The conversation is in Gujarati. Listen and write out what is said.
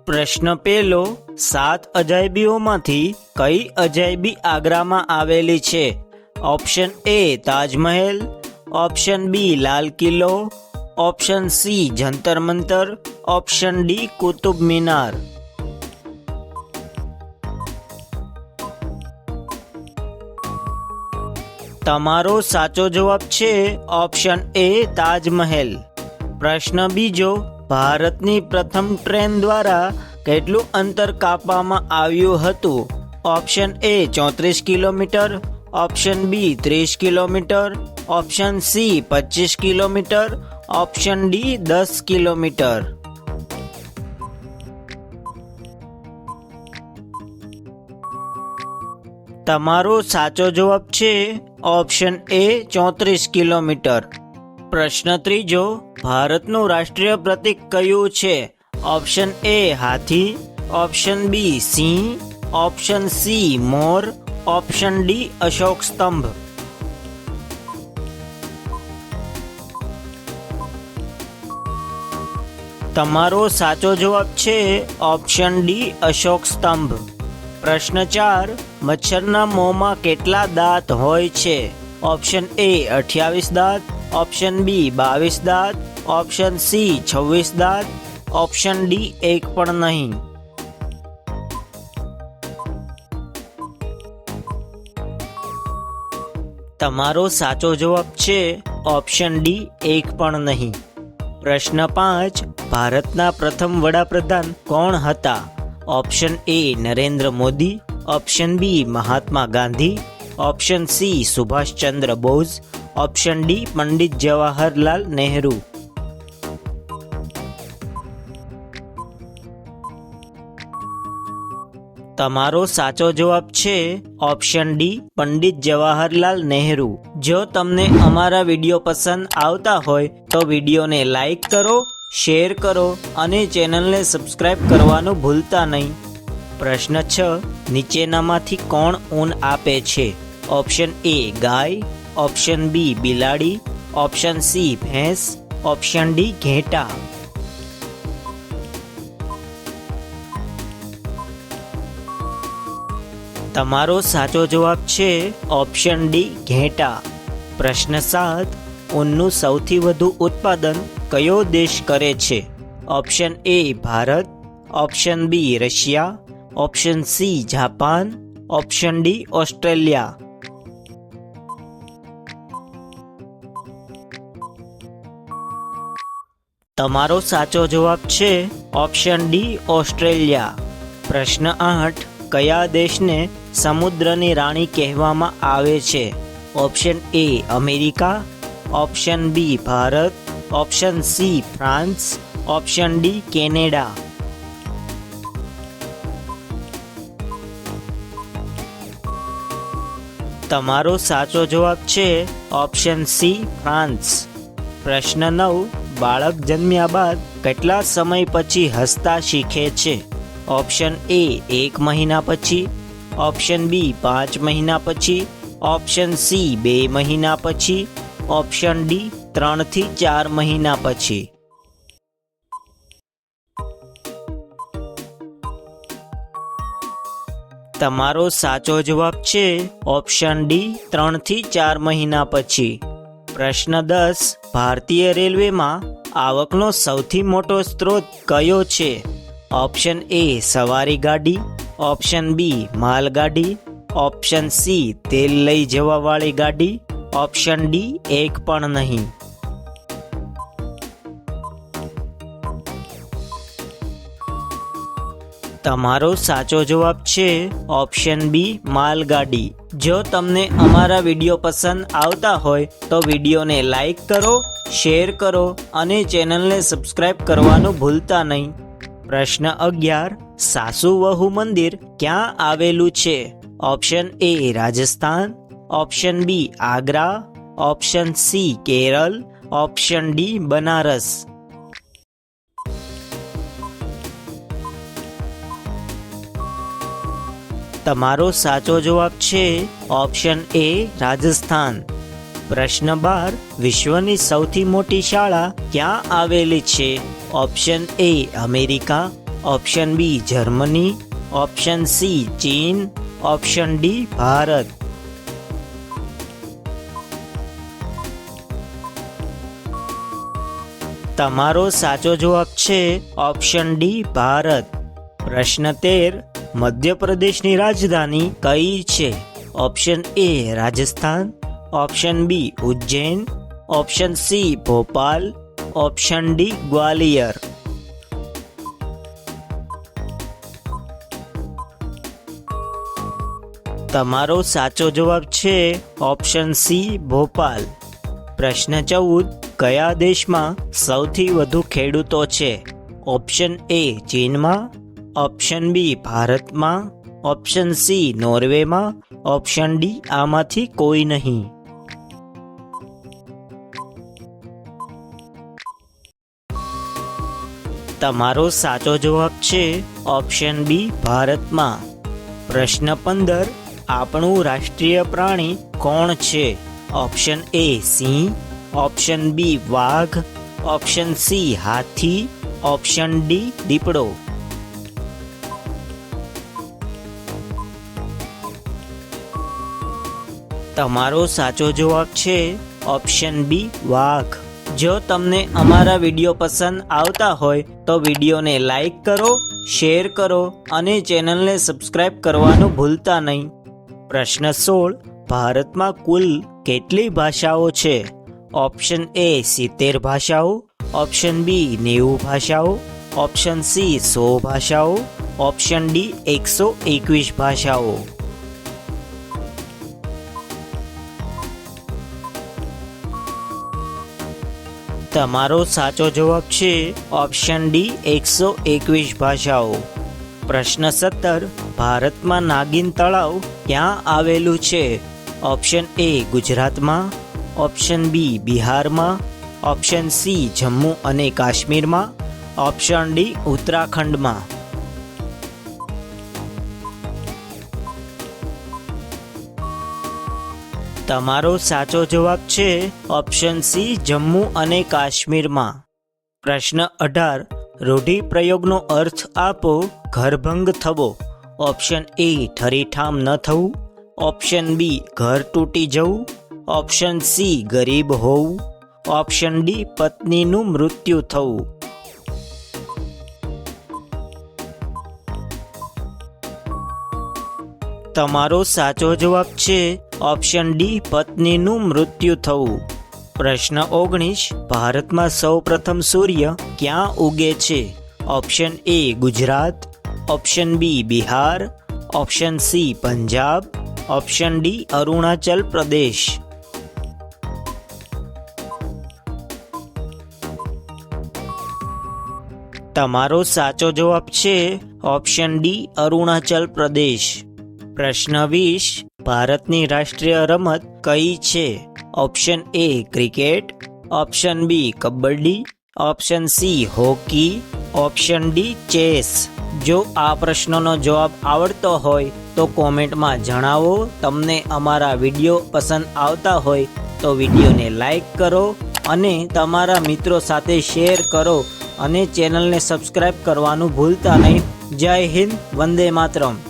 પ્રશ્ન પહેલો, 7 અજાયબીઓમાંથી કઈ અજાયબી આગ્રામાં આવેલી છે? Option A Taj, option B Lal Qila, option C Jantar Mantar, option D Qutub Minar. તમારો સાચો જવાબ છે ઓપ્શન એ તાજમહેલ. પ્રશ્ન બીજો, ભારતની પ્રથમ ટ્રેન દ્વારા કેટલું અંતર કાપવામાં આવ્યું હતું? Option A 34 kilometre, option B 30 kilometre, option C 25 kilometre, option D 10 kilometre. તમારો સાચો જવાબ છે ઓપ્શન એ 34 કિલોમીટર. પ્રશ્ન ત્રીજો, ભારતનું રાષ્ટ્રીય પ્રતીક કયું છે? ઓપ્શન એ હાથી, ઓપ્શન બી સિંહ, ઓપ્શન સી મોર, ઓપ્શન ડી અશોક સ્તંભ. તમારો સાચો જવાબ છે ઓપ્શન ડી અશોક સ્તંભ. પ્રશ્ન 4, મચ્છરના મોંમાં કેટલા દાંત હોય છે? ઓપ્શન એ 28 દાંત, ઓપ્શન બી 22 દાંત, ઓપ્શન સી 26 દાંત, ઓપ્શન ડી એક પણ નહીં. તમારો સાચો જવાબ છે ઓપ્શન ડી એક પણ નહીં. પ્રશ્ન 5, ભારતના પ્રથમ વડાપ્રધાન કોણ હતા? Option A Narendra Modi, option B Mahatma Gandhi, option C Subhash Chandra Bose, option D Pandit Jawaharlal Nehru. તમારો સાચો જવાબ છે ઓપ્શન ડી પંડિત જવાહરલાલ નહેરુ. જો તમને અમારા વિડીયો પસંદ આવતા હોય તો વિડીયોને લાઈક કરો, શેર કરો અને ચેનલને સબસ્ક્રાઇબ કરવાનું ભૂલતા નહીં. પ્રશ્ન 6, નીચેનામાંથી કોણ ઊન આપે છે? ઓપ્શન એ ગાય, ઓપ્શન બી બિલાડી, ઓપ્શન સી ભેંસ, ઓપ્શન ડી ઘેટા. તમારો સાચો જવાબ છે ઓપ્શન ડી ઘેટા. પ્રશ્ન 7, ઊનનું સૌથી વધુ ઉત્પાદન કયો દેશ કરે છે? Option A Bharat, option B Russia, option C Japan, option D Australia. તમારો સાચો જવાબ છે ઓપ્શન ડી ઓસ્ટ્રેલિયા. પ્રશ્ન 8, કયા દેશને સમુદ્રની રાણી કહેવામાં આવે છે? Option A America, option B Bharat, option C France, option D Canada. તમારો સાચો જવાબ છે ઓપ્શન સી ફ્રાન્સ. પ્રશ્ન 9, બાળક જન્મ્યા બાદ કેટલા સમય પછી હસતા શીખે છે? ઓપ્શન એ 1 મહિના પછી, ઓપ્શન બી 5 મહિના પછી, ઓપ્શન સી 2 મહિના પછી, ઓપ્શન ડી 3 થી 4 મહિના પછી. તમારો સાચો જવાબ છે ઓપ્શન ડી 3 થી 4 મહિના પછી. પ્રશ્ન 10, ભારતીય રેલવેમાં આવકનો સૌથી મોટો સ્ત્રોત કયો છે? ઓપ્શન એ સવારી ગાડી, ઓપ્શન બી માલગાડી, ઓપ્શન સી તેલ લઈ જવાવાળી ગાડી, ઓપ્શન ડી એક પણ નહીં. તમારો સાચો જવાબ છે ઓપ્શન બી માલગાડી. જો તમને અમારા વિડીયો પસંદ આવતા હોય તો વિડીયોને લાઈક કરો, શેર કરો અને ચેનલને સબસ્ક્રાઇબ કરવાનું ભૂલતા નહીં. પ્રશ્ન 11, સાસુ વહુ મંદિર ક્યાં આવેલું છે? Option A Rajasthan, option B Agra, option C Kerala, option D Banaras. તમારો સાચો જવાબ છે ઓપ્શન એ રાજસ્થાન. પ્રશ્ન 12, વિશ્વની સૌથી મોટી શાળા ક્યાં આવેલી છે? Option A America, option B Germany, option C ચીન, ઓપ્શન ડી ભારત. તમારો સાચો જવાબ છે ઓપ્શન ડી ભારત. પ્રશ્ન 13, મધ્યપ્રદેશની રાજધાની કઈ છે? Option A Rajasthan, option B Ujjain, option C Bhopal, option D Gwalior. તમારો સાચો જવાબ છે ઓપ્શન સી ભોપાલ. પ્રશ્ન 14, કયા દેશમાં સૌથી વધુ ખેડૂતો છે? ઓપ્શન એ ચીનમાં, ઓપ્શન બી ભારતમાં, ઓપ્શન સી નોર્વેમાં, ઓપ્શન ડી આમાંથી કોઈ નહીં. તમારો સાચો જવાબ છે ઓપ્શન બી ભારતમાં. પ્રશ્ન 15, આપણું રાષ્ટ્રીય પ્રાણી કોણ છે? ઓપ્શન એ સિંહ, ઓપ્શન બી વાઘ, ઓપ્શન સી હાથી, ઓપ્શન ડી દીપડો. તમારો સાચો જવાબ છે ઓપ્શન બી વાઘ. જો તમને અમારા વિડીયો પસંદ આવતા હોય તો વિડીયોને લાઈક કરો, શેર કરો અને ચેનલને સબસ્ક્રાઇબ કરવાનું ભૂલતા નહીં. પ્રશ્ન 16, ભારતમાં કુલ કેટલી ભાષાઓ છે? ઓપ્શન એ 70 ભાષાઓ, ઓપ્શન બી 90 ભાષાઓ, ઓપ્શન સી 100 ભાષાઓ, ઓપ્શન ડી 121 ભાષાઓ. તમારો સાચો જવાબ છે ઓપ્શન ડી 121 ભાષાઓ. પ્રશ્ન 17, ભારતમાં નાગિન તળાવ ક્યાં આવેલું છે? ઓપ્શન એ ગુજરાતમાં, ઓપ્શન બી બિહારમાં, ઓપ્શન સી જમ્મુ અને કાશ્મીરમાં, ઓપ્શન ડી ઉત્તરાખંડમાં. તમારો સાચો જવાબ છે ઓપ્શન સી જમ્મુ અને કાશ્મીરમાં. પ્રશ્ન 18, રૂઢિપ્રયોગનો અર્થ આપો. ઘરભંગ થવો. ઓપ્શન એ ઠરીઠામ ન થવું, ઓપ્શન બી ઘર તૂટી જવું, ઓપ્શન સી ગરીબ હોવું, ઓપ્શન ડી પત્નીનું મૃત્યુ થવું. તમારો સાચો જવાબ છે ઓપ્શન ડી પત્નીનું મૃત્યુ થવું. પ્રશ્ન 19, ભારતમાં સૌપ્રથમ સૂર્ય ક્યાં ઉગે છે? Option A Gujarat, option B Bihar, option C Punjab, option D Arunachal Pradesh. તમારો સાચો જવાબ છે ઓપ્શન ડી અરુણાચલ પ્રદેશ. પ્રશ્ન 20, ભારતની રાષ્ટ્રીય રમત કઈ છે? Option A cricket, option B kabaddi, option C hockey, option D chess. જો આ પ્રશ્નનો જવાબ આવડતો હોય તો કોમેન્ટમાં જણાવો. તમને અમારા વિડીયો પસંદ આવતા હોય તો વિડીયોને લાઈક કરો અને તમારા મિત્રો સાથે શેર કરો અને ચેનલને સબસ્ક્રાઈબ કરવાનું ભૂલતા નહીં. જય હિન્દ, વંદે માતરમ.